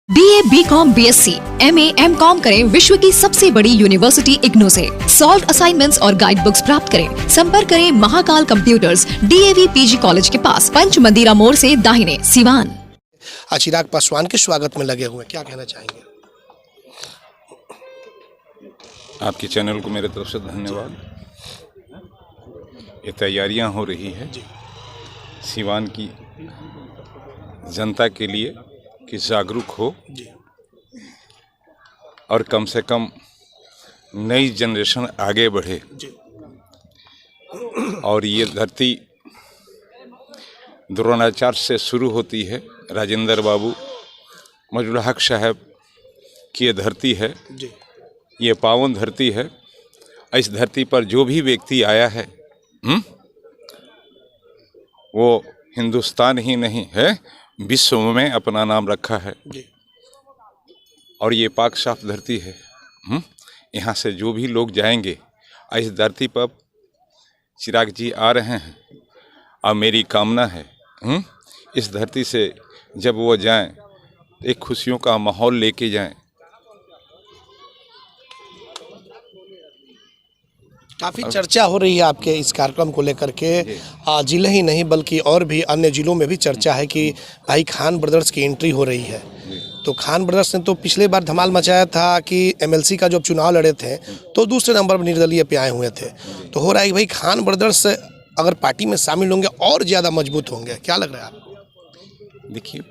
BA, BCom, BSc, MA, MCom करें विश्व की सबसे बड़ी यूनिवर्सिटी इग्नू से। सॉल्व असाइनमेंट्स और गाइड बुक्स प्राप्त करें। संपर्क करें Mahakal computers, DAV PG college के पास, पंच मंदिरा मोड़ से दाहिने, सिवान। चिराग पासवान के स्वागत में लगे हुए, क्या कहना चाहेंगे? आपके चैनल को मेरे तरफ से धन्यवाद। ये तैयारियां हो रही है सिवान की जनता के लिए कि जागरूक हो और कम से कम नई जनरेशन आगे बढ़े। और ये धरती द्रोणाचार्य से शुरू होती है। राजेंद्र बाबू मजरुल हक साहब की ये धरती है, ये पावन धरती है। इस धरती पर जो भी व्यक्ति आया है वो हिंदुस्तान ही नहीं है, विश्व में अपना नाम रखा है। और ये पाक साफ धरती है। यहाँ से जो भी लोग जाएंगे, इस धरती पर चिराग जी आ रहे हैं और मेरी कामना है इस धरती से जब वो जाएं एक खुशियों का माहौल लेके जाएं। काफ़ी चर्चा हो रही है आपके इस कार्यक्रम को लेकर के, जिले ही नहीं बल्कि और भी अन्य जिलों में भी चर्चा है कि भाई खान ब्रदर्स की एंट्री हो रही है। तो खान ब्रदर्स ने तो पिछले बार धमाल मचाया था कि MLC का जब चुनाव लड़े थे तो दूसरे नंबर पर निर्दलीय पे आए हुए थे। तो हो रहा है कि भाई खान ब्रदर्स अगर पार्टी में शामिल होंगे और ज़्यादा मजबूत होंगे, क्या लग रहा है आपको? देखिए,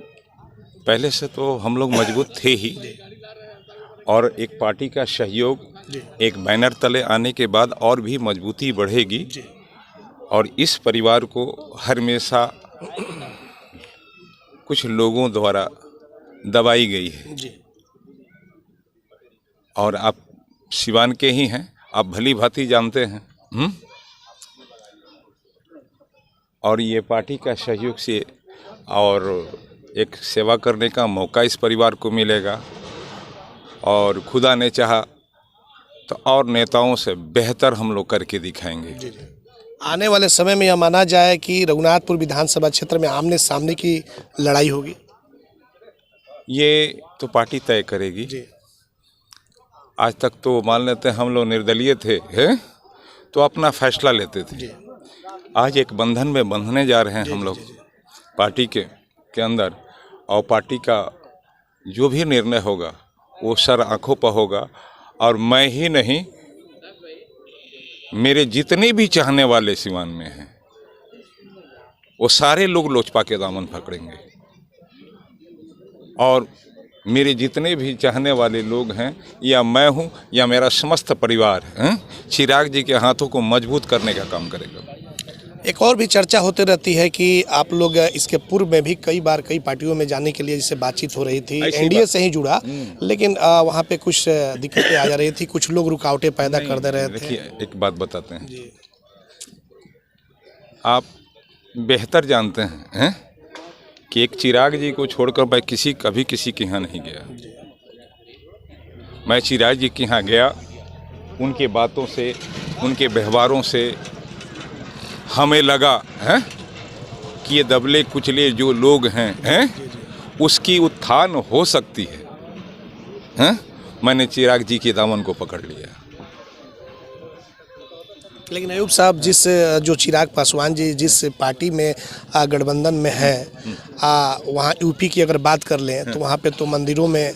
पहले से तो हम लोग मजबूत थे ही, और एक पार्टी का सहयोग एक बैनर तले आने के बाद और भी मजबूती बढ़ेगी। और इस परिवार को हमेशा कुछ लोगों द्वारा दबाई गई है। और आप सिवान के ही हैं, आप भली भांति जानते हैं। और ये पार्टी का सहयोग से और एक सेवा करने का मौका इस परिवार को मिलेगा। और खुदा ने चाहा तो और नेताओं से बेहतर हम लोग करके दिखाएंगे। आने वाले समय में यह माना जाए कि रघुनाथपुर विधानसभा क्षेत्र में आमने सामने की लड़ाई होगी। ये तो पार्टी तय करेगी। आज तक तो मान लेते हैं हम लोग निर्दलीय थे तो अपना फैसला लेते थे। आज एक बंधन में बंधने जा रहे हैं हम लोग पार्टी के अंदर। और पार्टी का जो भी निर्णय होगा वो सर आंखों पर होगा। और मैं ही नहीं, मेरे जितने भी चाहने वाले सिवान में हैं वो सारे लोग लोजपा के दामन पकड़ेंगे। और मेरे जितने भी चाहने वाले लोग हैं, या मैं हूं या मेरा समस्त परिवार चिराग जी के हाथों को मजबूत करने का काम करेगा। एक और भी चर्चा होती रहती है कि आप लोग इसके पूर्व में भी कई बार कई पार्टियों में जाने के लिए जिससे बातचीत हो रही थी, NDA से ही जुड़ा, लेकिन वहाँ पे कुछ दिक्कतें आ जा रही थी, कुछ लोग रुकावटें पैदा कर दे रहे थे। देखिए, एक बात बताते हैं, आप बेहतर जानते हैं कि एक चिराग जी को छोड़कर मैं कभी किसी के यहाँ नहीं गया। मैं चिराग जी के यहाँ गया, उनके बातों से, उनके व्यवहारों से हमें लगा कि ये दबले कुचले जो लोग हैं उसकी उत्थान हो सकती है। मैंने चिराग जी के दामन को पकड़ लिया। लेकिन अयूब साहब, जो चिराग पासवान जी जिस पार्टी में गठबंधन में है, वहाँ UP की अगर बात कर लें तो वहाँ पे तो मंदिरों में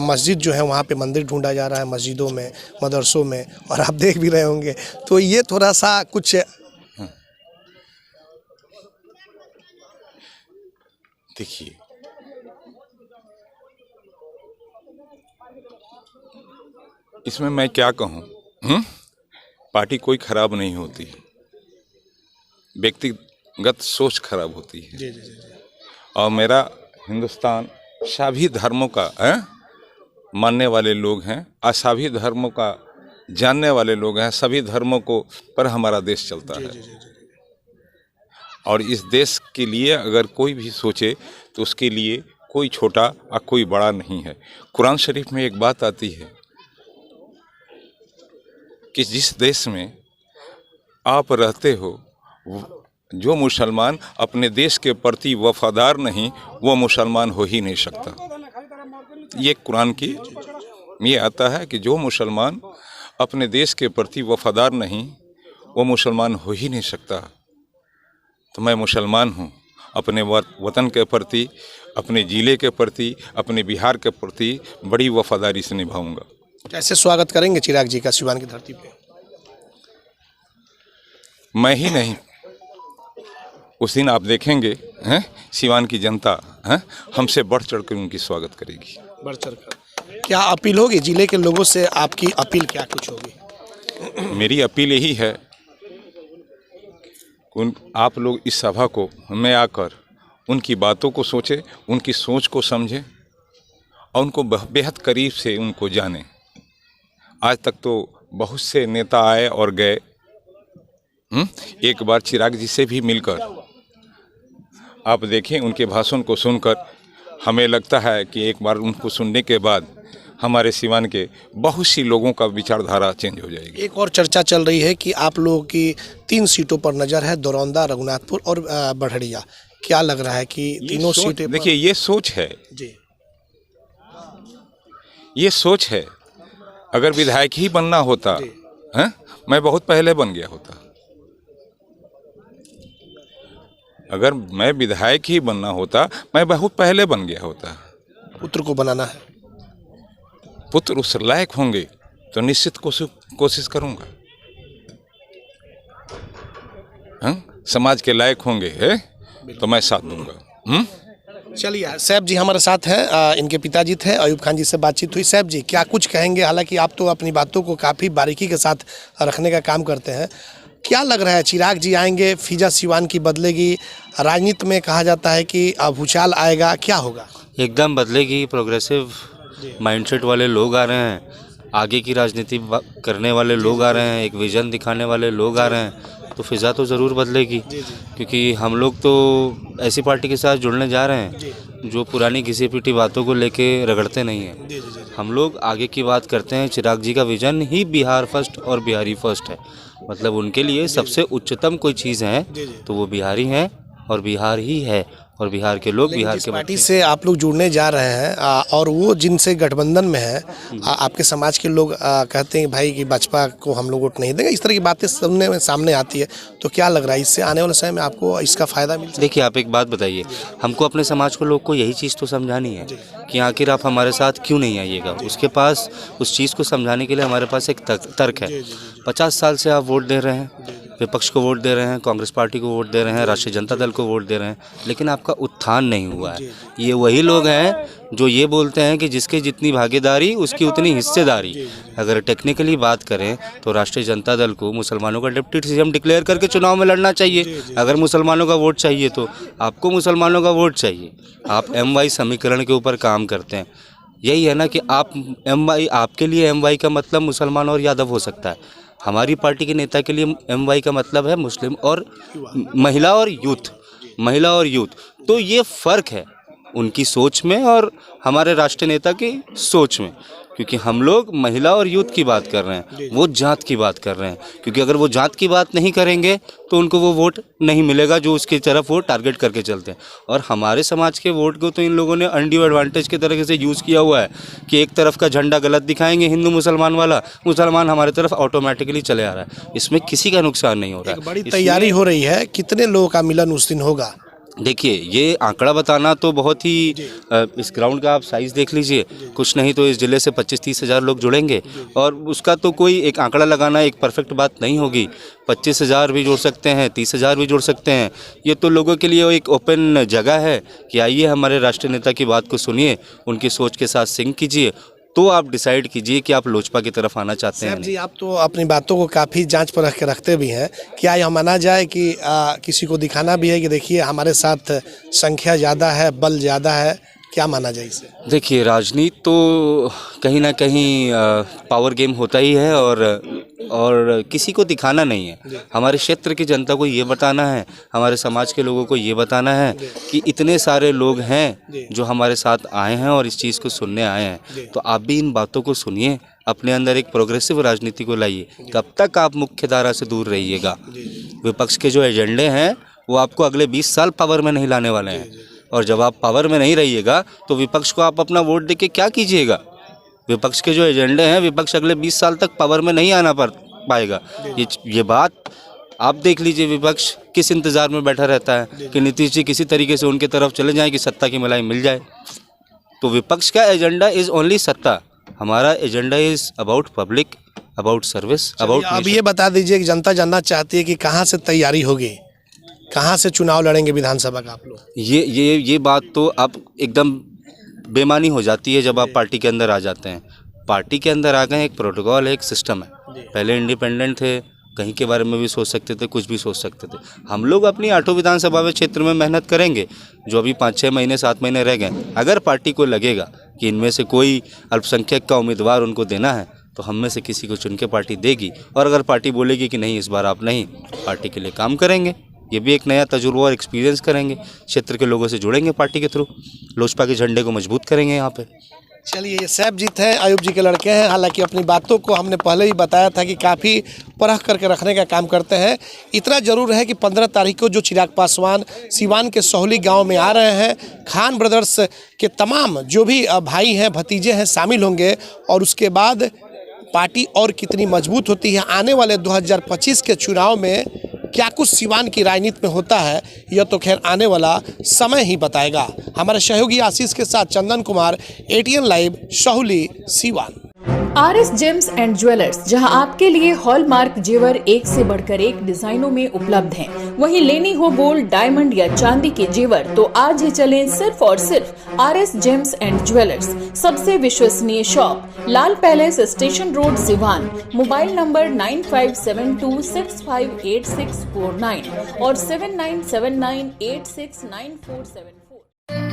मस्जिद जो है वहाँ पे मंदिर ढूंढा जा रहा है, मस्जिदों में, मदरसों में, और आप देख भी रहे होंगे। तो ये थोड़ा सा कुछ देखिए, इसमें मैं क्या कहूँ, पार्टी कोई खराब नहीं होती, व्यक्तिगत सोच खराब होती है। और मेरा हिंदुस्तान सभी धर्मों का मानने वाले लोग हैं और सभी धर्मों का जानने वाले लोग हैं। सभी धर्मों को पर हमारा देश चलता है। और इस देश के लिए अगर कोई भी सोचे तो उसके लिए कोई छोटा और कोई बड़ा नहीं है। कुरान शरीफ में एक बात आती है कि जिस देश में आप रहते हो, जो मुसलमान अपने देश के प्रति वफादार नहीं, वो मुसलमान हो ही नहीं सकता। ये कुरान की ये आता है कि जो मुसलमान अपने देश के प्रति वफादार नहीं, वो मुसलमान हो ही नहीं सकता। तो मैं मुसलमान हूँ, अपने वतन के प्रति, अपने ज़िले के प्रति, अपने बिहार के प्रति बड़ी वफादारी से निभाऊंगा। कैसे स्वागत करेंगे चिराग जी का सिवान की धरती पे? मैं ही नहीं, उस दिन आप देखेंगे हैं सिवान की जनता हैं हमसे बढ़ चढ़ कर उनकी स्वागत करेगी। बढ़ चढ़ कर क्या अपील होगी जिले के लोगों से? आपकी अपील क्या कुछ होगी? मेरी अपील यही है, आप लोग इस सभा को में आकर उनकी बातों को सोचें, उनकी सोच को समझें और उनको बेहद करीब से उनको जानें। आज तक तो बहुत से नेता आए और गए, एक बार चिराग जी से भी मिलकर आप देखें, उनके भाषण को सुनकर हमें लगता है कि एक बार उनको सुनने के बाद हमारे सिवान के बहुत सी लोगों का विचारधारा चेंज हो जाएगी। एक और चर्चा चल रही है कि आप लोगों की 3 सीटों पर नज़र है, दरौंदा, रघुनाथपुर और बढ़ड़िया। क्या लग रहा है कि तीनों सीटें? देखिए, ये सोच है जी, ये सोच है। अगर विधायक ही बनना होता हैं, मैं बहुत पहले बन गया होता। अगर मैं विधायक ही बनना होता, मैं बहुत पहले बन गया होता। पुत्र को बनाना है, पुत्र उस लायक होंगे तो निश्चित कोशिश करूंगा। समाज के लायक होंगे है तो मैं साथ दूंगा। चलिए, सैफ जी हमारे साथ हैं, इनके पिताजी थे, अयूब खान जी से बातचीत हुई। सैफ जी क्या कुछ कहेंगे? हालांकि आप तो अपनी बातों को काफ़ी बारीकी के साथ रखने का काम करते हैं। क्या लग रहा है, चिराग जी आएंगे, फिजा सिवान की बदलेगी? राजनीति में कहा जाता है कि भूचाल आएगा, क्या होगा? एकदम बदलेगी। प्रोग्रेसिव माइंडसेट वाले लोग आ रहे हैं, आगे की राजनीति करने वाले लोग आ रहे हैं, एक विजन दिखाने वाले लोग आ रहे हैं, तो फिज़ा तो ज़रूर बदलेगी। क्योंकि हम लोग तो ऐसी पार्टी के साथ जुड़ने जा रहे हैं जो पुरानी घिसी पिटी बातों को लेके रगड़ते नहीं हैं। हम लोग आगे की बात करते हैं। चिराग जी का विजन ही बिहार फर्स्ट और बिहारी फर्स्ट है। मतलब उनके लिए सबसे उच्चतम कोई चीज़ है तो वो बिहारी हैं और बिहार ही है, और बिहार के लोग, बिहार के पार्टी से आप लोग जुड़ने जा रहे हैं और वो जिनसे गठबंधन में है, आपके समाज के लोग कहते हैं भाई कि भाजपा को हम लोग वोट नहीं देंगे, इस तरह की बातें सामने आती है, तो क्या लग रहा है इससे आने वाले समय में आपको इसका फ़ायदा मिल सकता है? देखिए, आप एक बात बताइए, हमको अपने समाज को, लोग को यही चीज़ तो समझानी है कि आखिर आप हमारे साथ क्यों नहीं आइएगा। उसके पास उस चीज़ को समझाने के लिए हमारे पास एक तर्क है। 50 साल से आप वोट दे रहे हैं, विपक्ष को वोट दे रहे हैं, कांग्रेस पार्टी को वोट दे रहे हैं, राष्ट्रीय जनता दल को वोट दे रहे हैं, लेकिन आपका उत्थान नहीं हुआ है। ये वही लोग हैं जो ये बोलते हैं कि जिसकी जितनी भागीदारी उसकी उतनी हिस्सेदारी। अगर टेक्निकली बात करें तो राष्ट्रीय जनता दल को मुसलमानों का डिप्टी सीएम डिक्लेयर करके चुनाव में लड़ना चाहिए। अगर मुसलमानों का वोट चाहिए तो आपको मुसलमानों का वोट चाहिए। आप MY समीकरण के ऊपर काम करते हैं। यही है ना कि आप MY, आपके लिए MY का मतलब मुसलमान और यादव हो सकता है, हमारी पार्टी के नेता के लिए MY का मतलब है मुस्लिम और महिला और यूथ, महिला और यूथ। तो ये फ़र्क है उनकी सोच में और हमारे राष्ट्रीय नेता की सोच में, क्योंकि हम लोग महिला और यूथ की बात कर रहे हैं, वो जात की बात कर रहे हैं। क्योंकि अगर वो जात की बात नहीं करेंगे तो उनको वो वोट नहीं मिलेगा जो उसकी तरफ वो टारगेट करके चलते हैं। और हमारे समाज के वोट को तो इन लोगों ने अनड्यू एडवांटेज के तरीके से यूज़ किया हुआ है कि एक तरफ का झंडा गलत दिखाएंगे, हिंदू मुसलमान वाला, मुसलमान हमारे तरफ ऑटोमेटिकली चले आ रहा है। इसमें किसी का नुकसान नहीं हो रहा है। बड़ी तैयारी हो रही है, कितने लोगों का मिलन उस दिन होगा? देखिए, ये आंकड़ा बताना तो बहुत ही, इस ग्राउंड का आप साइज़ देख लीजिए, कुछ नहीं तो इस ज़िले से 25-30 हज़ार लोग जुड़ेंगे, और उसका तो कोई एक आंकड़ा लगाना एक परफेक्ट बात नहीं होगी। 25 हज़ार भी जुड़ सकते हैं, 30 हज़ार भी जुड़ सकते हैं। ये तो लोगों के लिए एक ओपन जगह है कि आइए हमारे राष्ट्रीय नेता की बात को सुनिए, उनकी सोच के साथ सिंक कीजिए, तो आप डिसाइड कीजिए कि आप लोजपा की तरफ आना चाहते हैं। जी, आप तो अपनी बातों को काफ़ी जांच पर रख के रखते भी हैं। क्या यह माना जाए कि किसी को दिखाना भी है कि देखिए हमारे साथ संख्या ज़्यादा है, बल ज़्यादा है, क्या माना जाए इसे? देखिए, राजनीति तो कहीं ना कहीं पावर गेम होता ही है, और किसी को दिखाना नहीं है। हमारे क्षेत्र की जनता को ये बताना है, हमारे समाज के लोगों को ये बताना है कि इतने सारे लोग हैं जो हमारे साथ आए हैं और इस चीज़ को सुनने आए हैं। तो आप भी इन बातों को सुनिए, अपने अंदर एक प्रोग्रेसिव राजनीति को लाइए। कब तक आप मुख्य धारा से दूर रहिएगा? विपक्ष के जो एजेंडे हैं वो आपको अगले 20 साल पावर में नहीं लाने वाले हैं। और जब आप पावर में नहीं रहिएगा तो विपक्ष को आप अपना वोट देके क्या कीजिएगा। विपक्ष के जो एजेंडे हैं, विपक्ष अगले 20 साल तक पावर में नहीं आना पाएगा। ये बात आप देख लीजिए, विपक्ष किस इंतज़ार में बैठा रहता है कि नीतीश जी किसी तरीके से उनके तरफ चले जाएं कि सत्ता की मलाई मिल जाए। तो विपक्ष का एजेंडा इज़ ओनली सत्ता, हमारा agenda is about public, about service, about. अब ये बता दीजिए कि जनता जानना चाहती है कि कहाँ से तैयारी होगी, कहाँ से चुनाव लड़ेंगे विधानसभा का आप लोग। ये बात तो अब एकदम बेमानी हो जाती है जब आप पार्टी के अंदर आ जाते हैं। पार्टी के अंदर आ गए, एक प्रोटोकॉल है, एक सिस्टम है। पहले इंडिपेंडेंट थे, कहीं के बारे में भी सोच सकते थे, कुछ भी सोच सकते थे। हम लोग अपनी 8 विधानसभा में क्षेत्र में मेहनत करेंगे। जो अभी 5-6 महीने 7 महीने रह गए, अगर पार्टी को लगेगा कि इनमें से कोई अल्पसंख्यक का उम्मीदवार उनको देना है तो हम में से किसी को चुन के पार्टी देगी। और अगर पार्टी बोलेगी कि नहीं इस बार आप नहीं, पार्टी के लिए काम करेंगे। ये भी एक नया तजुर्बा और एक्सपीरियंस करेंगे, क्षेत्र के लोगों से जुड़ेंगे पार्टी के थ्रू, लोजपा के झंडे को मजबूत करेंगे यहाँ पे। चलिए, ये सैफजीत हैं, आयुब जी के लड़के हैं। हालांकि अपनी बातों को हमने पहले ही बताया था कि काफ़ी परख करके रखने का काम करते हैं। इतना ज़रूर है कि 15 तारीख को जो चिराग पासवान सीवान के सोहली गांव में आ रहे हैं, खान ब्रदर्स के तमाम जो भी भाई हैं, भतीजे हैं, शामिल होंगे। और उसके बाद पार्टी और कितनी मजबूत होती है, आने वाले 2025 के चुनाव में क्या कुछ सीवान की राजनीति में होता है, यह तो खैर आने वाला समय ही बताएगा। हमारे सहयोगी आशीष के साथ Chandan Kumar, ATN live, Sohali, Siwan. RS gems and jewellers, जहां आपके लिए हॉलमार्क जेवर एक से बढ़कर एक डिजाइनों में उपलब्ध हैं। वहीं लेनी हो गोल्ड, डायमंड या चांदी के जेवर तो आज ही चलें सिर्फ और सिर्फ RS जेम्स एंड ज्वेलर्स। सबसे विश्वसनीय shop, Lal palace, station road, Siwan. Mobile number 9572658649 और 7979869474।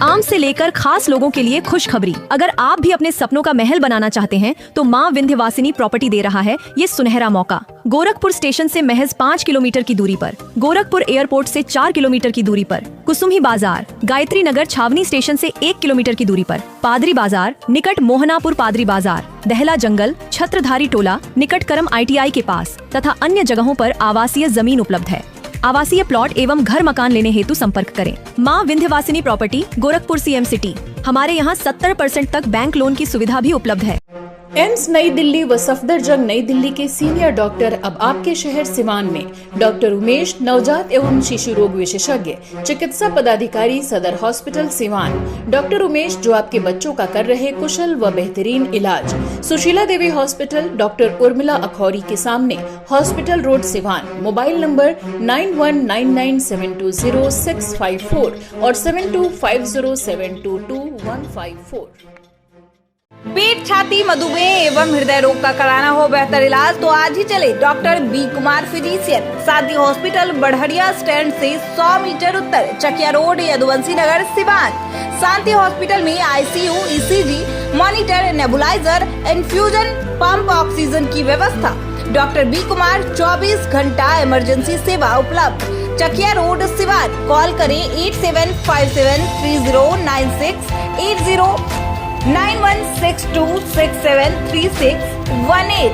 आम से लेकर खास लोगों के लिए खुशखबरी। अगर आप भी अपने सपनों का महल बनाना चाहते हैं तो माँ विंध्यवासिनी प्रॉपर्टी दे रहा है ये सुनहरा मौका। गोरखपुर स्टेशन से महज 5 किलोमीटर की दूरी पर, गोरखपुर एयरपोर्ट से 4 किलोमीटर की दूरी पर, कुसुम्ही बाजार, गायत्री नगर छावनी स्टेशन से 1 किलोमीटर की दूरी पर, पादरी बाजार निकट मोहनापुर पादरी बाजार, दहला जंगल, छत्रधारी टोला निकट करम ITI के पास तथा अन्य जगहों पर आवासीय जमीन उपलब्ध है। आवासीय प्लॉट एवं घर मकान लेने हेतु संपर्क करें। माँ Vindhyavasini property, Gorakhpur CM city. हमारे यहाँ 70% तक बैंक लोन की सुविधा भी उपलब्ध है। एम्स नई दिल्ली व सफदरजंग नई दिल्ली के सीनियर डॉक्टर अब आपके शहर सिवान में। डॉक्टर उमेश, नवजात एवं शिशु रोग विशेषज्ञ, चिकित्सा पदाधिकारी, सदर हॉस्पिटल सिवान। डॉक्टर उमेश जो आपके बच्चों का कर रहे कुशल व बेहतरीन इलाज। सुशीला देवी हॉस्पिटल, डॉक्टर उर्मिला अखौरी के सामने, hospital road Siwan. Mobile number 9199720654 और 7250722154। पेट, छाती, मधुमेह एवं हृदय रोग का कराना हो बेहतर इलाज तो आज ही चले डॉक्टर बी कुमार फिजिशियन, शांति हॉस्पिटल, बढ़हरिया स्टैंड से 100 मीटर उत्तर, चकिया रोड, यदुवंशी नगर, सिवान। शांति हॉस्पिटल में ICU, ECG, monitor, nebuliser, infusion pump, oxygen की व्यवस्था। डॉक्टर बी कुमार 24 घंटा इमरजेंसी सेवा उपलब्ध। चकिया रोड, सिवान। कॉल करें 8757309680 9162673618।